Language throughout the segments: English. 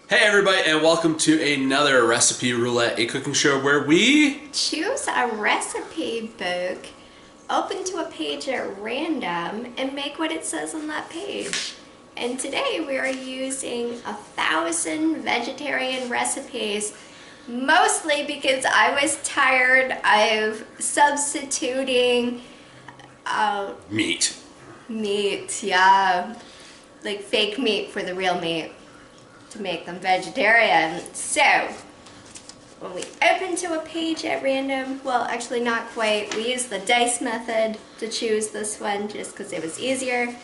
Hey everybody, and welcome to another Recipe Roulette, a cooking show where we choose a recipe book, open to a page at random, and make what it says on that page. And today we are using 1,000 vegetarian recipes, mostly because I was tired of substituting meat. meat, yeah, like fake meat for the real meat to make them vegetarian. So when we open to a page at random, well, actually not quite, we used the dice method to choose this one just because it was easier.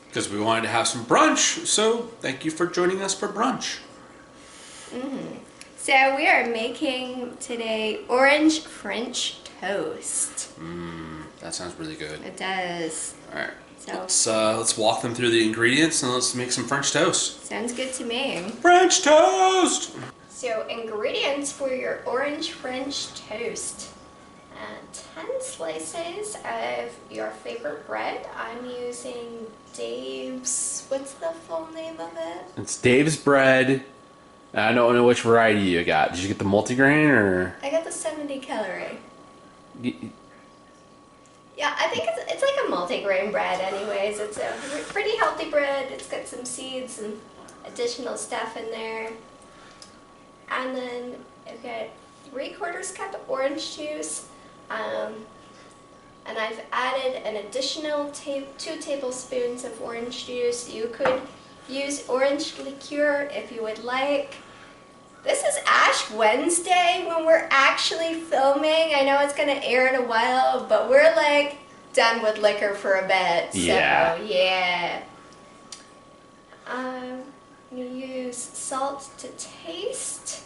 Because we wanted to have some brunch, so thank you for joining us for brunch. So we are making today orange French toast. That sounds really good. It does. Alright, So let's walk them through the ingredients and let's make some French toast. sounds good to me. French toast! So ingredients for your orange French toast. 10 slices of your favorite bread. I'm using Dave's, what's the full name of it? It's Dave's bread. I don't know which variety you got. Did you get the multigrain or? I got the 70 calorie. Y- Yeah, I think it's like a multi-grain bread anyways. It's a pretty healthy bread. It's got some seeds and additional stuff in there. And then I've got 3/4 cup of orange juice. And I've added an additional 2 tablespoons of orange juice. You could use orange liqueur if you would like. This is Ash Wednesday when we're actually filming. I know it's going to air in a while, but we're like done with liquor for a bit. So, yeah. You use salt to taste.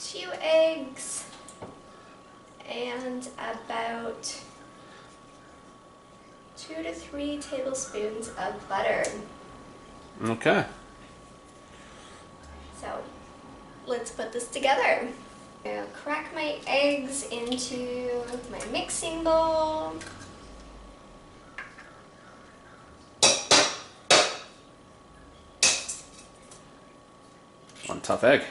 2 eggs. And about 2 to 3 tablespoons of butter. Okay. So let's put this together. I'll crack my eggs into my mixing bowl. One tough egg.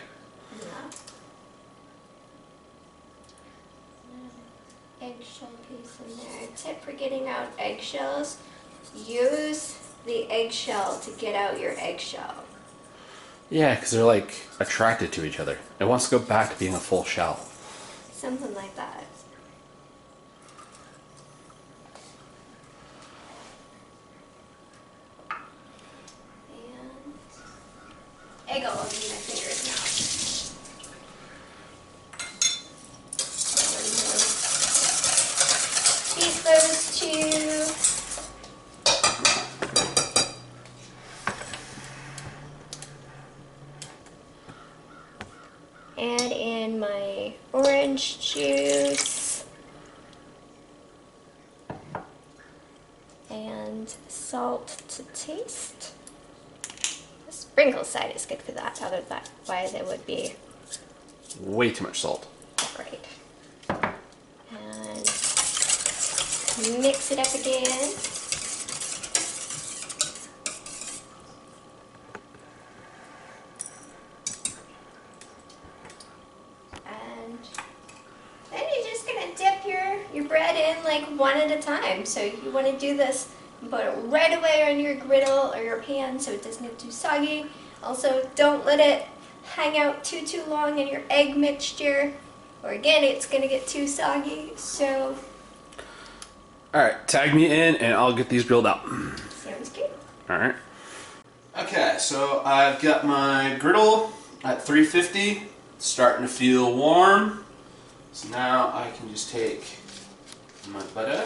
Eggshell piece in there. Tip for getting out eggshells: use the eggshell to get out your eggshell. Yeah, because they're like attracted to each other. It wants to go back to being a full shell. Something like that. And egg all over my fingers now. Beat those two. Add in my orange juice and salt to taste. The sprinkle side is good for that, otherwise it would be Way too much salt. great. And mix it up again. And then you're just gonna dip your bread in like one at a time. So you want to do this and put it right away on your griddle or your pan so it doesn't get too soggy. Also, don't let it hang out too long in your egg mixture, or again it's gonna get too soggy. So Alright, tag me in and I'll get these grilled out. sounds good. Alright. Okay, so I've got my griddle at 350. It's starting to feel warm. So now I can just take my butter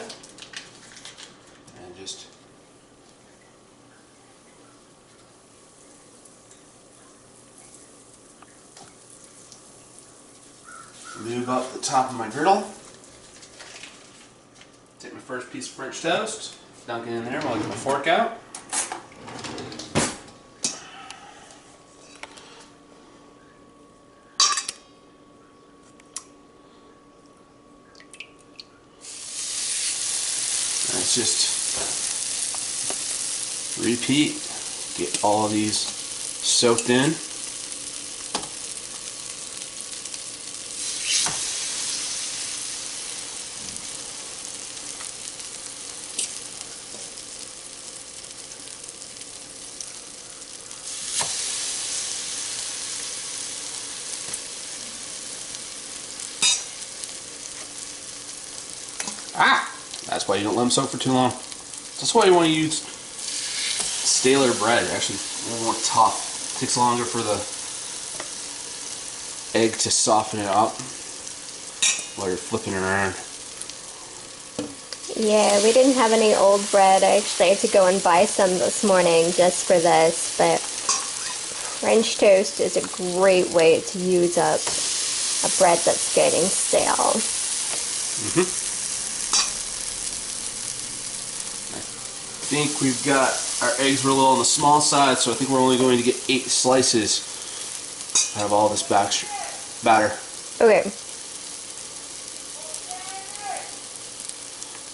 and just move up the top of my griddle. Take my first piece of French toast, dunk it in there while I get my fork out. And it's just repeat Get all of these soaked in. That's why you don't let them soak for too long. That's why you want to use staler bread. Actually, a little more tough. It takes longer for the egg to soften it up while you're flipping it around. Yeah, we didn't have any old bread. I actually had to go and buy some this morning just for this, but French toast is a great way to use up a bread that's getting stale. I think we've got our eggs were a little on the small side, so I think we're only going to get 8 slices out of all this batter. Okay.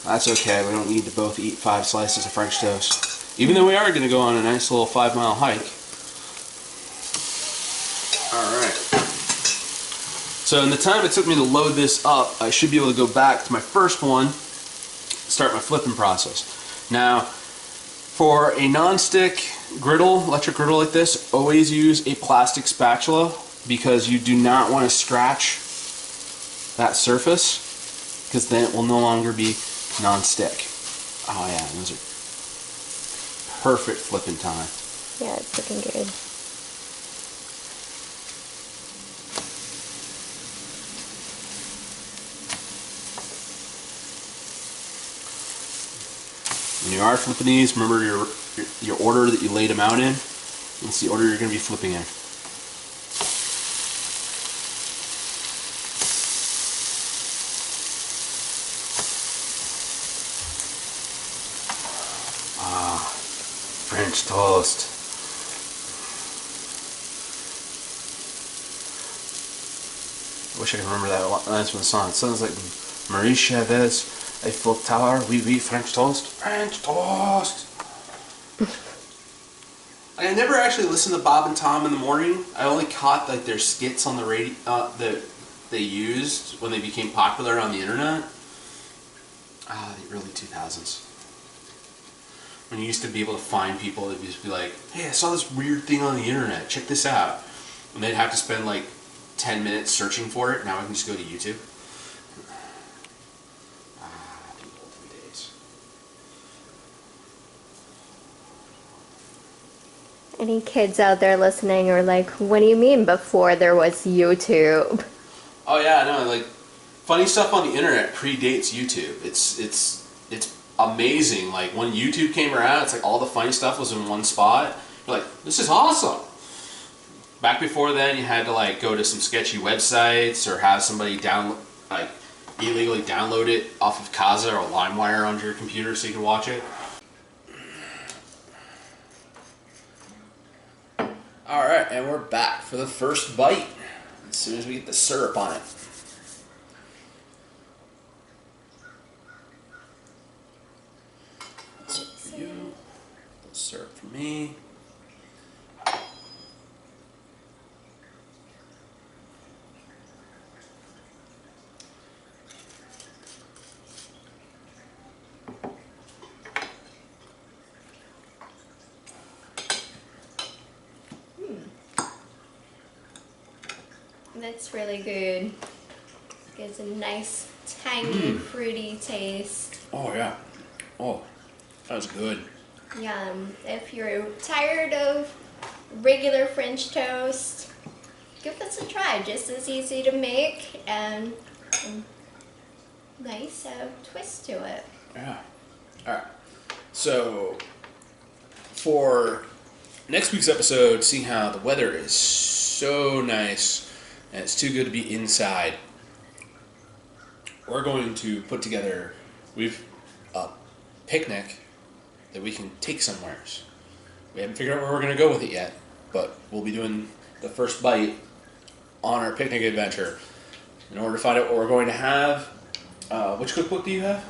That's okay, we don't need to both eat 5 slices of French toast. Even though we are going to go on a nice little 5-mile hike. Alright. So in the time it took me to load this up, I should be able to go back to my first one, start my flipping process. Now, for a non-stick griddle, electric griddle like this, always use a plastic spatula because you do not want to scratch that surface, because then it will no longer be non-stick. Oh yeah, those are perfect flipping time. Yeah, it's looking good. When you are flipping these, remember your order that you laid them out in. It's the order you're going to be flipping in. French toast. I wish I could remember that line from the song. It sounds like Marie Chavez, Eiffel Tower, oui, French toast. French toast! I never actually listened to Bob and Tom in the morning. I only caught like their skits on the radio that they used when they became popular on the internet. The early 2000s. When you used to be able to find people that would just be like, hey, I saw this weird thing on the internet, check this out. And they'd have to spend like 10 minutes searching for it. Now I can just go to YouTube. The old days. Any kids out there listening are like, what do you mean before there was YouTube? Oh yeah, no, like funny stuff on the internet predates YouTube. It's amazing. Like when YouTube came around, it's like all the funny stuff was in one spot. You're like, this is awesome. Back before then, you had to like go to some sketchy websites or have somebody illegally download it off of Kazaa or LimeWire onto your computer so you can watch it. Alright, and we're back for the first bite as soon as we get the syrup on it. Syrup for you, syrup for me. That's really good. Gives a nice, tangy, fruity taste. Oh yeah. Oh, that was good. Yum. If you're tired of regular French toast, give this a try. Just as easy to make and nice twist to it. Yeah. Alright. So, for next week's episode, seeing how the weather is so nice and it's too good to be inside, we're going to put together a picnic that we can take somewhere. We haven't figured out where we're going to go with it yet, but we'll be doing the first bite on our picnic adventure. In order to find out what we're going to have, which cookbook do you have?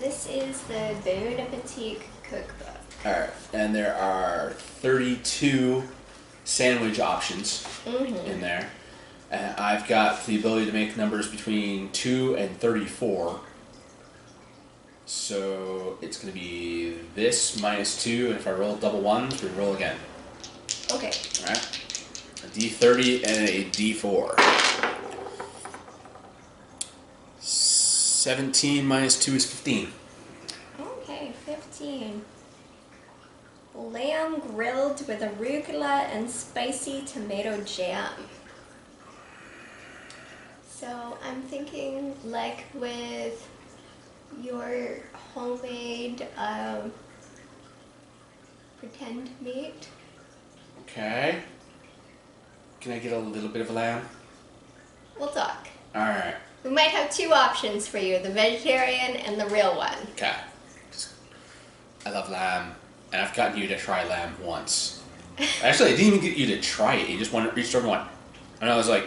This is the Bon Appetit cookbook. Alright, and there are 32 sandwich options in there. And I've got the ability to make numbers between 2 and 34. So it's going to be this minus 2, and if I roll double ones, we roll again. Okay. Alright. A D30 and a D4. 17 minus 2 is 15. Okay, 15. Lamb grilled with arugula and spicy tomato jam. So I'm thinking like with your homemade pretend meat. Okay. Can I get a little bit of lamb? We'll talk. Alright. We might have two options for you, the vegetarian and the real one. Okay. I love lamb, and I've gotten you to try lamb once. Actually, I didn't even get you to try it. You just reached over one. And I was like...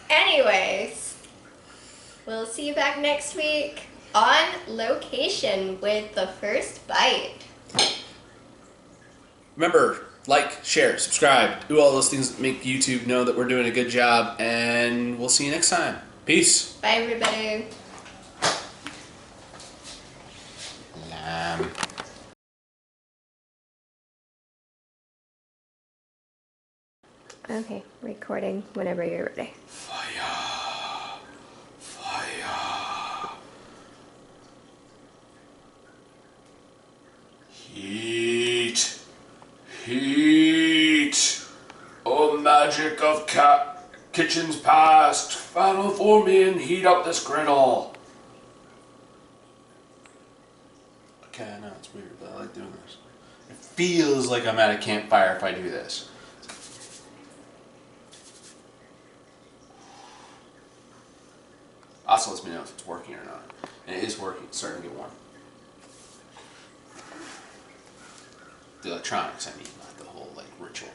Anyways, we'll see you back next week on location with the first bite. Remember, like, share, subscribe, do all those things that make YouTube know that we're doing a good job, and we'll see you next time. Peace. Bye, everybody. Lamb. Okay, recording whenever you're ready. Fire. Fire. Heat. Heat. Oh, magic of kitchens past, battle for me and heat up this griddle. Okay, I know it's weird, but I like doing this. It feels like I'm at a campfire if I do this. Also lets me know if it's working or not. And it is working, it's starting to get warm. The electronics, I mean, not the whole, like, ritual.